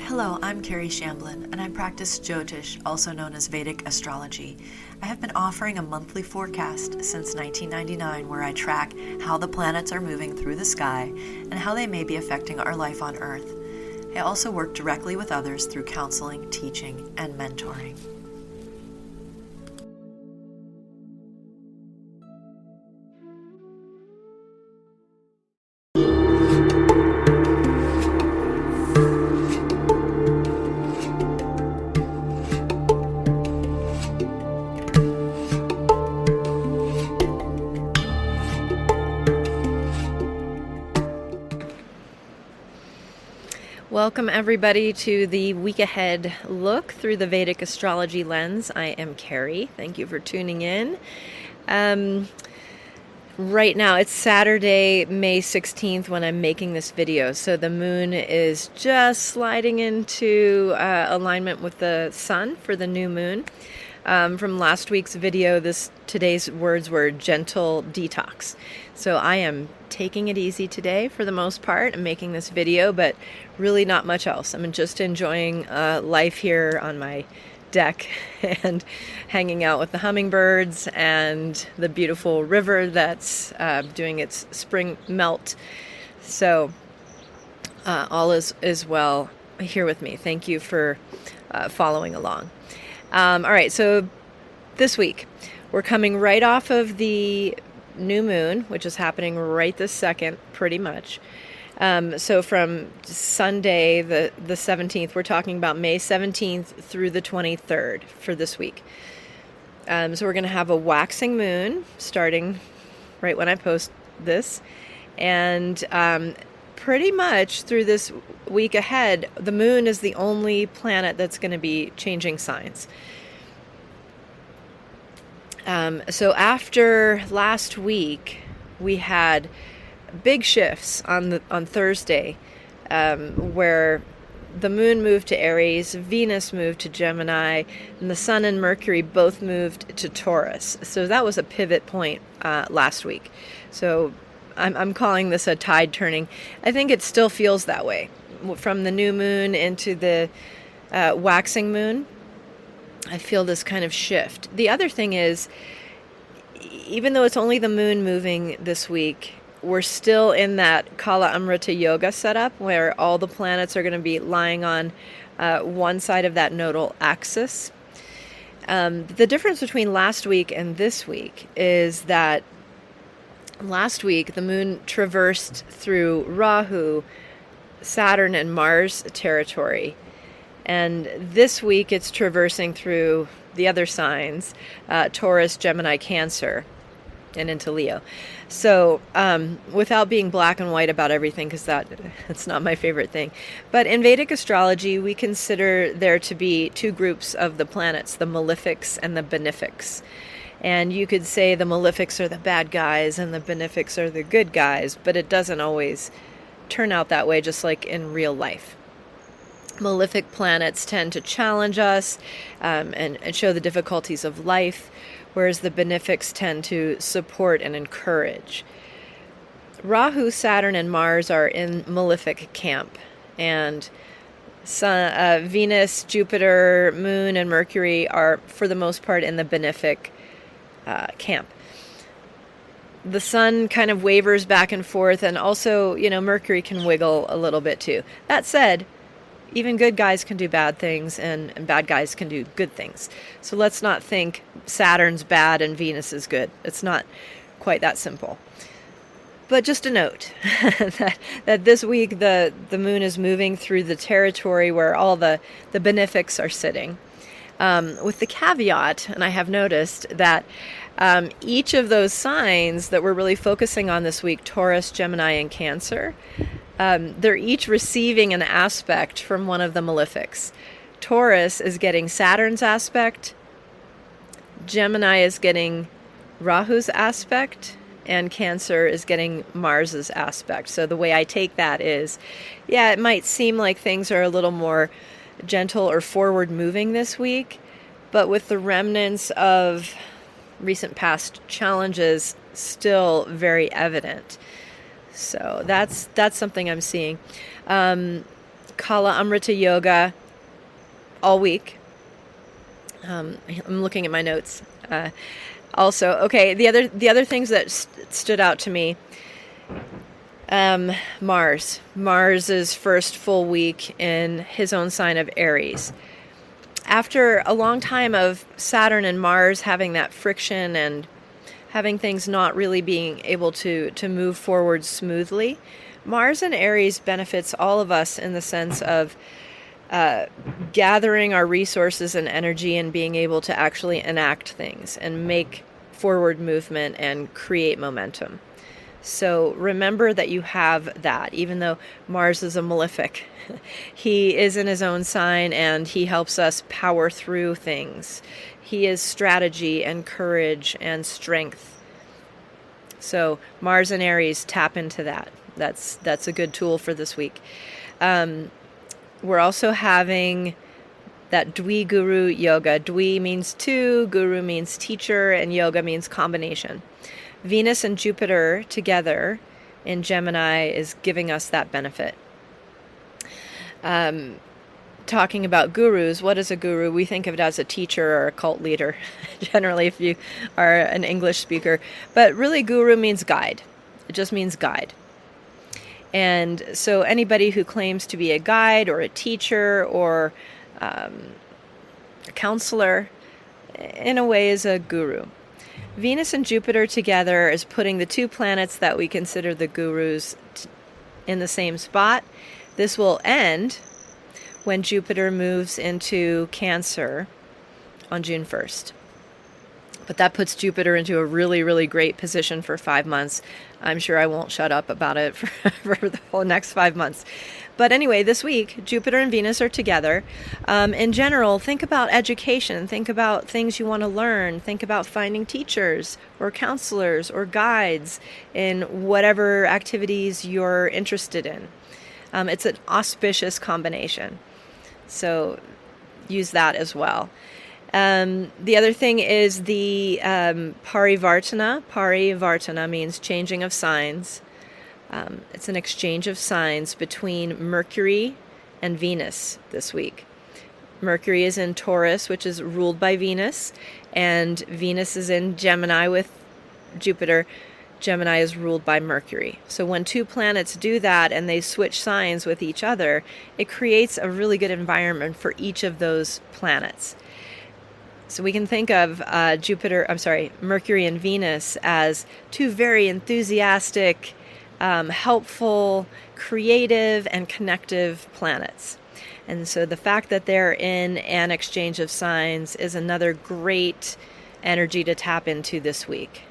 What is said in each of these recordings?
Hello, I'm Kerry Shamblin, and I practice Jyotish, also known as Vedic Astrology. I have been offering a monthly forecast since 1999 where I track how the planets are moving through the sky and how they may be affecting our life on Earth. I also work directly with others through counseling, teaching, and mentoring. Welcome everybody to the week ahead look through the Vedic Astrology lens. I am Kerry. Thank you for tuning in. Right now it's Saturday, May 16th when I'm making this video. So the moon is just sliding into alignment with the sun for the new moon. From last week's video, today's words were gentle detox. So I am taking it easy today for the most part. I'm making this video, but really not much else. I'm just enjoying life here on my deck and hanging out with the hummingbirds and the beautiful river that's doing its spring melt. So all is well here with me. Thank you for following along. All right, so this week we're coming right off of the new moon, which is happening right this second, pretty much. So from Sunday, the 17th, we're talking about May 17th through the 23rd for this week. So we're going to have a waxing moon starting right when I post this. And pretty much through this week ahead, the moon is the only planet that's going to be changing signs. So after last week, we had big shifts on Thursday, where the moon moved to Aries, Venus moved to Gemini, and the sun and Mercury both moved to Taurus. So that was a pivot point last week. So I'm calling this a tide turning. I think it still feels that way. From the new moon into the waxing moon, I feel this kind of shift. The other thing is, even though it's only the moon moving this week, we're still in that Kala Amrita Yoga setup where all the planets are going to be lying on one side of that nodal axis. The difference between last week and this week is that last week the moon traversed through Rahu, Saturn, and Mars territory. And this week it's traversing through the other signs, Taurus, Gemini, Cancer, and into Leo. So without being black and white about everything, because that's not my favorite thing. But in Vedic astrology, we consider there to be two groups of the planets, the malefics and the benefics. And you could say the malefics are the bad guys and the benefics are the good guys, but it doesn't always turn out that way, just like in real life. Malefic planets tend to challenge us and show the difficulties of life, whereas the benefics tend to support and encourage. Rahu, Saturn, and Mars are in malefic camp, and Venus, Jupiter, Moon, and Mercury are, for the most part, in the benefic camp. The sun kind of wavers back and forth, and also, Mercury can wiggle a little bit too. That said, even good guys can do bad things and bad guys can do good things. So let's not think Saturn's bad and Venus is good. It's not quite that simple. But just a note that this week the moon is moving through the territory where all the benefics are sitting. With the caveat, and I have noticed that each of those signs that we're really focusing on this week, Taurus, Gemini, and Cancer, they're each receiving an aspect from one of the malefics. Taurus is getting Saturn's aspect, Gemini is getting Rahu's aspect, and Cancer is getting Mars's aspect. So the way I take that is, it might seem like things are a little more gentle or forward moving this week, but with the remnants of recent past challenges still very evident. So that's something I'm seeing. Kala Amrita Yoga all week. I'm looking at my notes. Also, okay, the other things that stood out to me. Mars's first full week in his own sign of Aries. After a long time of Saturn and Mars having that friction and having things not really being able to move forward smoothly, Mars in Aries benefits all of us in the sense of gathering our resources and energy and being able to actually enact things and make forward movement and create momentum. So remember that you have that, even though Mars is a malefic. He is in his own sign and he helps us power through things. He is strategy and courage and strength. So Mars and Aries, tap into that. That's a good tool for this week. We're also having that Dwi Guru Yoga. Dwi means two, Guru means teacher, and Yoga means combination. Venus and Jupiter together in Gemini is giving us that benefit. Talking about gurus, what is a guru? We think of it as a teacher or a cult leader, generally if you are an English speaker. But really, guru means guide. It just means guide. And so anybody who claims to be a guide or a teacher or a counselor, in a way, is a guru. Venus and Jupiter together is putting the two planets that we consider the gurus in the same spot. This will end when Jupiter moves into Cancer on June 1st. But that puts Jupiter into a really, really great position for 5 months. I'm sure I won't shut up about it for the whole next 5 months. But anyway, this week, Jupiter and Venus are together. In general, think about education. Think about things you want to learn. Think about finding teachers or counselors or guides in whatever activities you're interested in. It's an auspicious combination. So use that as well. The other thing is the Parivartana. Parivartana means changing of signs. It's an exchange of signs between Mercury and Venus this week. Mercury is in Taurus, which is ruled by Venus, and Venus is in Gemini with Jupiter. Gemini is ruled by Mercury. So when two planets do that and they switch signs with each other, it creates a really good environment for each of those planets. So we can think of Mercury and Venus as two very enthusiastic, helpful, creative, and connective planets. And so the fact that they're in an exchange of signs is another great energy to tap into this week.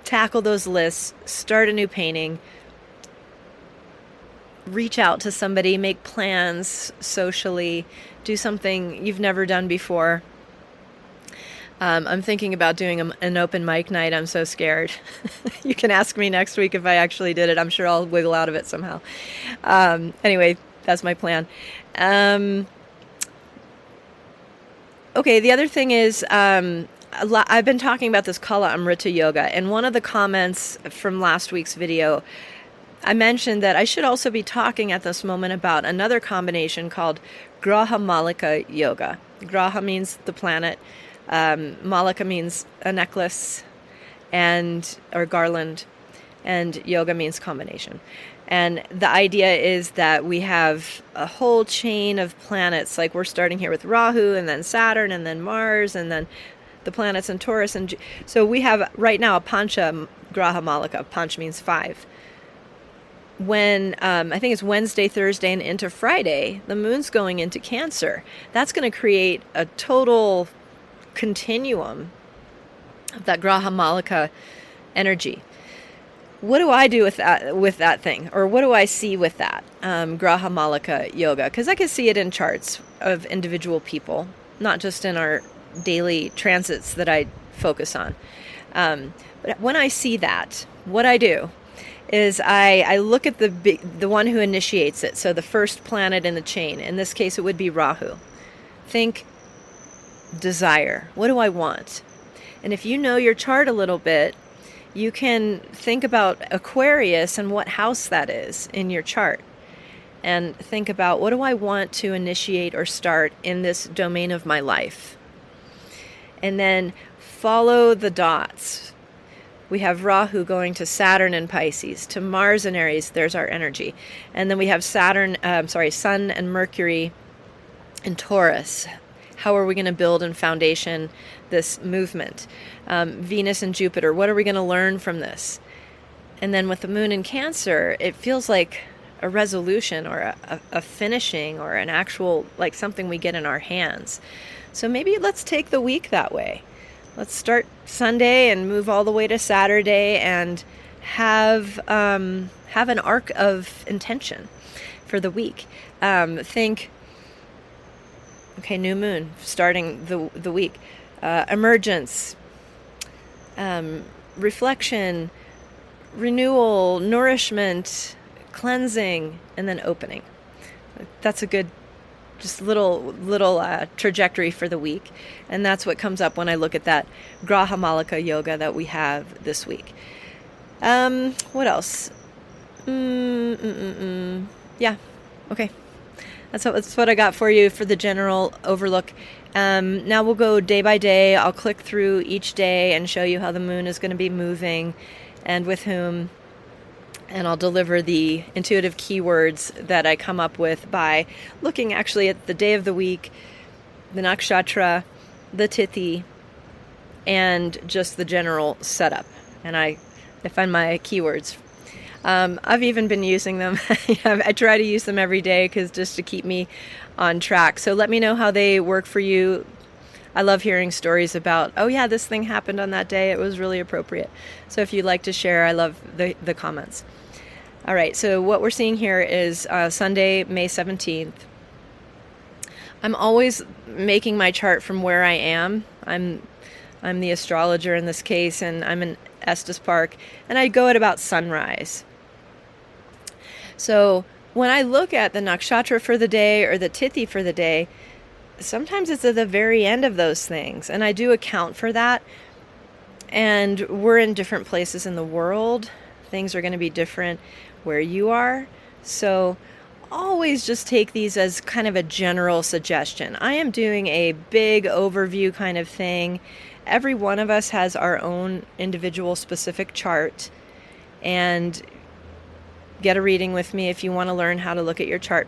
Tackle those lists, start a new painting, reach out to somebody, make plans socially, do something you've never done before. I'm thinking about doing an open mic night. I'm so scared. You can ask me next week if I actually did it. I'm sure I'll wiggle out of it somehow. Anyway, that's my plan. Okay, the other thing is I've been talking about this Kala Amrita Yoga, and one of the comments from last week's video, I mentioned that I should also be talking at this moment about another combination called Graha Malika Yoga. Graha means the planet. Malika means a necklace or garland, and yoga means combination. And the idea is that we have a whole chain of planets, like we're starting here with Rahu, and then Saturn, and then Mars, and then the planets in Taurus. And so we have right now a Pancha Graha Malika. Panch means 5. When I think it's Wednesday, Thursday, and into Friday, the moon's going into Cancer. That's going to create a total continuum of that Graha Malika energy. What do I do with that thing? Or what do I see with that Graha Malika Yoga? Because I can see it in charts of individual people, not just in our daily transits that I focus on. But when I see that, what I do is I look at the one who initiates it. So the first planet in the chain. In this case, it would be Rahu. Think desire. What do I want? And if you know your chart a little bit, you can think about Aquarius and what house that is in your chart. and think about, what do I want to initiate or start in this domain of my life? And then follow the dots. We have Rahu going to Saturn in Pisces, to Mars in Aries. There's our energy. And then we have Sun and Mercury in Taurus. How are we going to build and foundation this movement? Venus and Jupiter. What are we going to learn from this? And then with the moon in Cancer, it feels like a resolution or a finishing or an actual, like something we get in our hands. So maybe let's take the week that way. Let's start Sunday and move all the way to Saturday and have an arc of intention for the week. Think, okay, new moon starting the week, emergence, reflection, renewal, nourishment, cleansing, and then opening. That's a good just little trajectory for the week. And that's what comes up when I look at that Graha Malika yoga that we have this week. What else? Yeah. Okay. That's what I got for you for the general overlook. Now we'll go day by day. I'll click through each day and show you how the moon is going to be moving and with whom. And I'll deliver the intuitive keywords that I come up with by looking actually at the day of the week, the nakshatra, the tithi, and just the general setup. And I find my keywords. I've even been using them. I try to use them every day because just to keep me on track. So let me know how they work for you. I love hearing stories about, oh yeah, this thing happened on that day. It was really appropriate. So if you'd like to share, I love the comments. All right, so what we're seeing here is Sunday, May 17th. I'm always making my chart from where I am. I'm the astrologer in this case, and I'm in Estes Park, and I go at about sunrise. So when I look at the nakshatra for the day or the tithi for the day, sometimes it's at the very end of those things, and I do account for that. And we're in different places in the world. Things are going to be different where you are. So always just take these as kind of a general suggestion. I am doing a big overview kind of thing. Every one of us has our own individual specific chart, and get a reading with me if you want to learn how to look at your chart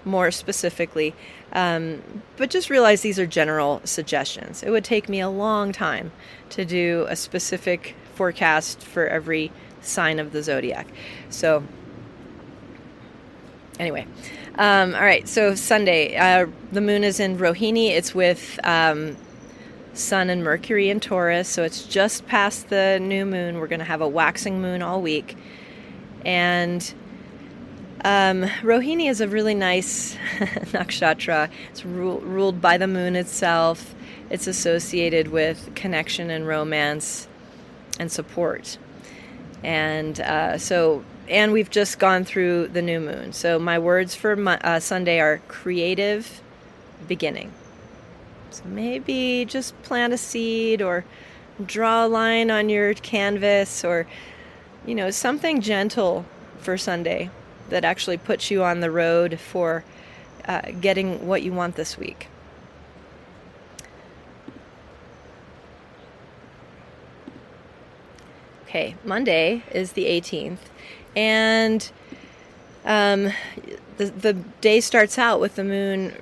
more specifically. But just realize these are general suggestions. It would take me a long time to do a specific forecast for every sign of the zodiac. So anyway, all right, so Sunday, the moon is in Rohini. It's with Sun and Mercury in Taurus, so it's just past the new moon. We're going to have a waxing moon all week. And Rohini is a really nice nakshatra. It's ruled by the moon itself. It's associated with connection and romance and support. And and we've just gone through the new moon. So my words for Sunday are creative beginning. So maybe just plant a seed or draw a line on your canvas, or, something gentle for Sunday that actually puts you on the road for getting what you want this week. Okay, Monday is the 18th, and the day starts out with the moon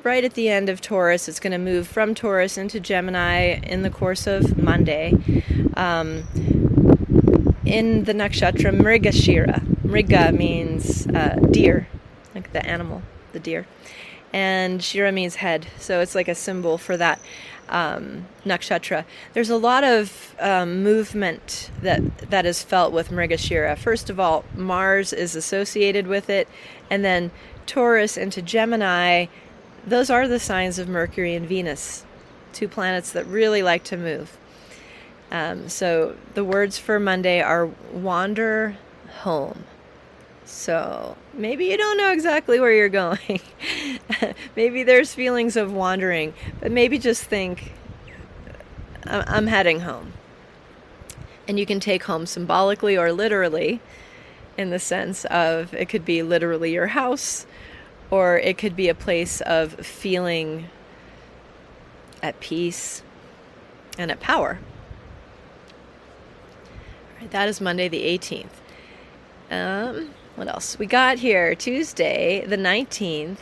right at the end of Taurus. It's going to move from Taurus into Gemini in the course of Monday. In the nakshatra Mrigashira. Mriga means deer, like the animal, the deer. And Shira means head. So it's like a symbol for that nakshatra. There's a lot of movement that is felt with Mrigashira. First of all, Mars is associated with it. And then Taurus into Gemini. Those are the signs of Mercury and Venus, two planets that really like to move. So the words for Monday are wander home. So maybe you don't know exactly where you're going. Maybe there's feelings of wandering, but maybe just think, I'm heading home. And you can take home symbolically or literally. in the sense of it could be literally your house, or it could be a place of feeling at peace and at power. All right, that is Monday the 18th. What else? We got here Tuesday the 19th.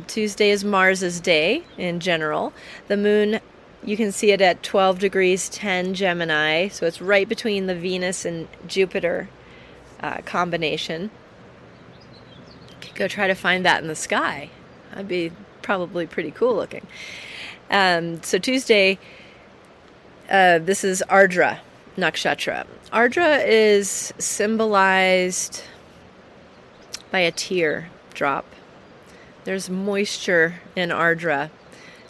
Tuesday is Mars's day in general. The moon, you can see it at 12 degrees 10 Gemini, so it's right between the Venus and Jupiter combination. Could go try to find that in the sky. That'd be probably pretty cool looking. So Tuesday, this is Ardra Nakshatra. Ardra is symbolized by a tear drop. There's moisture in Ardra.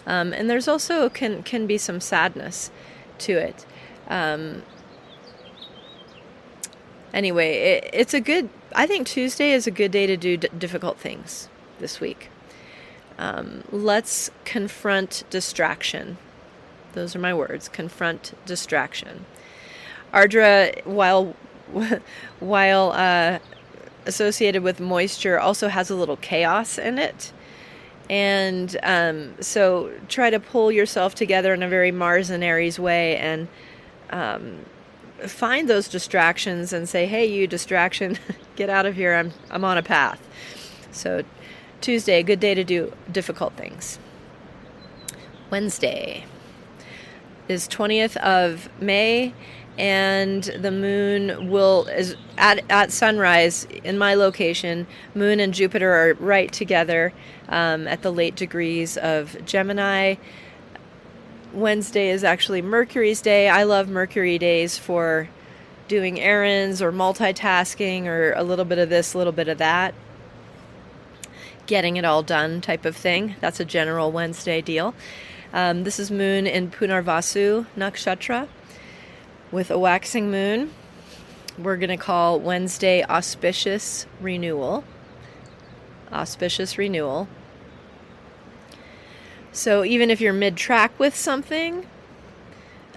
And there's also can be some sadness to it. Anyway, I think Tuesday is a good day to do difficult things this week. Let's confront distraction. Those are my words. Confront distraction. Ardra, while associated with moisture, also has a little chaos in it. And so try to pull yourself together in a very Mars and Aries way and find those distractions and say, hey, you distraction, get out of here. I'm on a path. So Tuesday, a good day to do difficult things. Wednesday is 20th of May, and the moon is at sunrise in my location. Moon and Jupiter are right together at the late degrees of Gemini. Wednesday is actually Mercury's day. I love Mercury days for doing errands or multitasking or a little bit of this, a little bit of that. Getting it all done type of thing. That's a general Wednesday deal. This is moon in Punarvasu Nakshatra with a waxing moon. We're going to call Wednesday auspicious renewal. Auspicious renewal. So even if you're mid-track with something,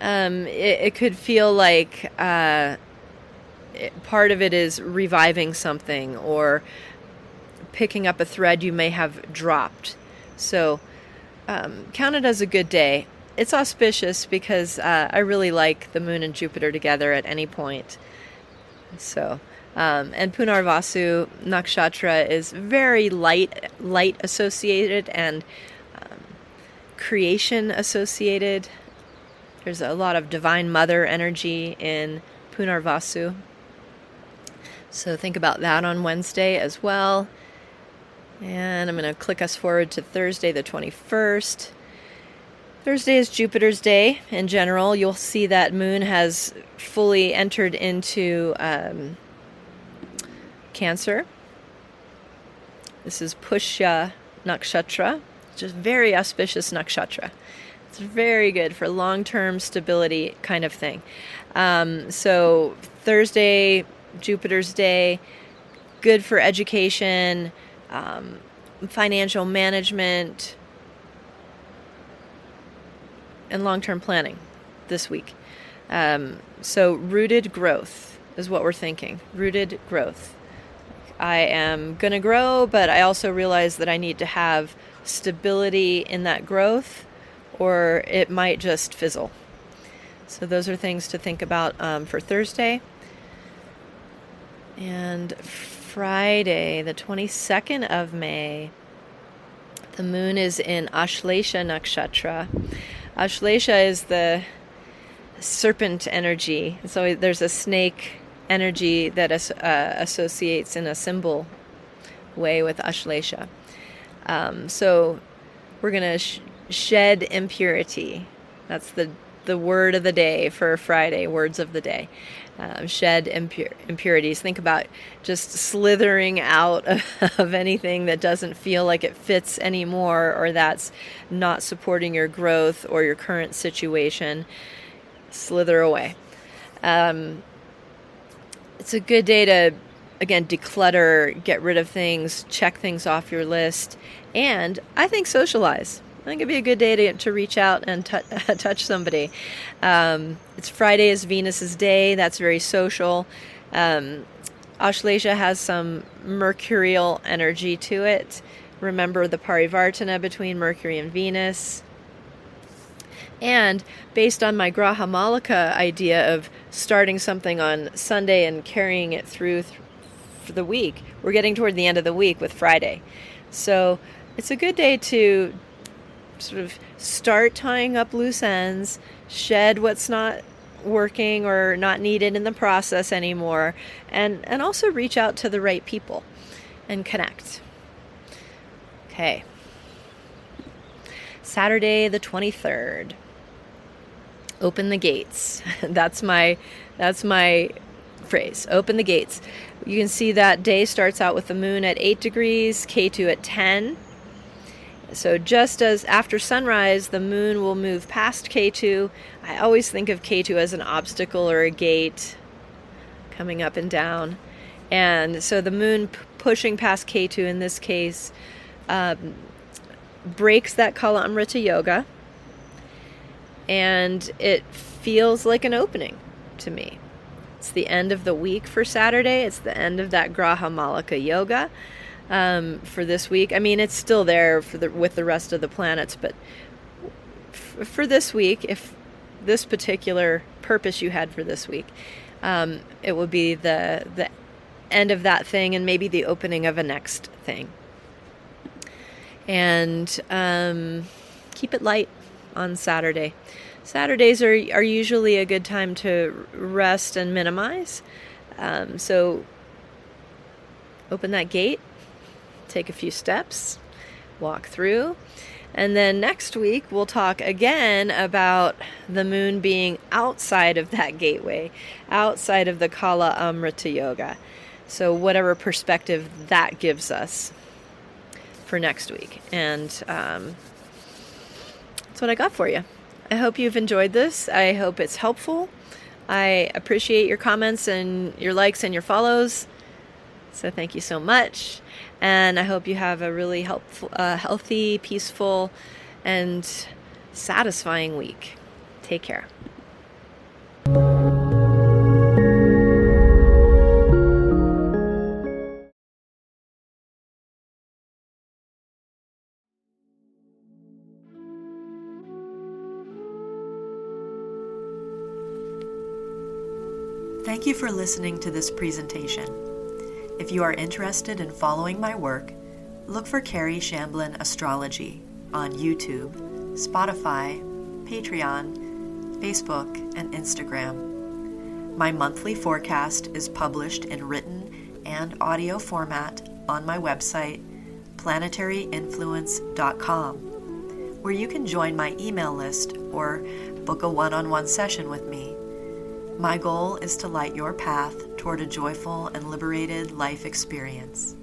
it could feel like part of it is reviving something or picking up a thread you may have dropped. So count it as a good day. It's auspicious because I really like the moon and Jupiter together at any point. So, and Punarvasu Nakshatra is very light associated and creation associated. There's a lot of Divine Mother energy in Punarvasu. So think about that on Wednesday as well. And I'm going to click us forward to Thursday the 21st. Thursday is Jupiter's day in general. You'll see that moon has fully entered into Cancer. This is Pushya Nakshatra, which is very auspicious nakshatra. It's very good for long-term stability kind of thing. So Thursday, Jupiter's day, good for education, financial management, and long-term planning this week. So rooted growth is what we're thinking. Rooted growth. I am going to grow, but I also realize that I need to have stability in that growth, or it might just fizzle. So those are things to think about for Thursday. And Friday, the 22nd of May, the moon is in Ashlesha Nakshatra. Ashlesha is the serpent energy. So there's a snake energy that associates in a symbol way with Ashlesha. So we're going to shed impurity. That's the word of the day for Friday, words of the day. Shed impurities. Think about just slithering out of anything that doesn't feel like it fits anymore, or that's not supporting your growth or your current situation. Slither away. It's a good day to, again, declutter, get rid of things, check things off your list, and I think socialize. I think it'd be a good day to reach out and touch somebody. It's Friday is Venus's day. That's very social. Auslesha has some mercurial energy to it. Remember the parivartana between Mercury and Venus. And based on my Graha Malika idea of starting something on Sunday and carrying it through for the week, we're getting toward the end of the week with Friday. So it's a good day to sort of start tying up loose ends, shed what's not working or not needed in the process anymore, and also reach out to the right people and connect. Okay. Saturday the 23rd. Open the gates. That's my phrase. Open the gates. You can see that day starts out with the moon at 8 degrees, K2 at 10. So just as after sunrise, the moon will move past K2. I always think of K2 as an obstacle or a gate coming up and down. And so the moon pushing past K2 in this case breaks that Kala Amrita Yoga. And it feels like an opening to me. It's the end of the week for Saturday. It's the end of that Graha Malika Yoga for this week. I mean, it's still there with the rest of the planets, but for this week, if this particular purpose you had for this week, it would be the end of that thing and maybe the opening of a next thing. And keep it light on Saturday. Saturdays are usually a good time to rest and minimize. So open that gate, take a few steps, walk through. And then next week we'll talk again about the moon being outside of that gateway, outside of the Kala Amrita Yoga. So whatever perspective that gives us for next week. And that's what I got for you. I hope you've enjoyed this. I hope it's helpful. I appreciate your comments and your likes and your follows. So thank you so much. And I hope you have a really helpful, healthy, peaceful, and satisfying week. Take care. Thank you for listening to this presentation. If you are interested in following my work, look for Kerry Shamblin Astrology on YouTube, Spotify, Patreon, Facebook, and Instagram. My monthly forecast is published in written and audio format on my website, planetaryinfluence.com, where you can join my email list or book a one-on-one session with me. My goal is to light your path toward a joyful and liberated life experience.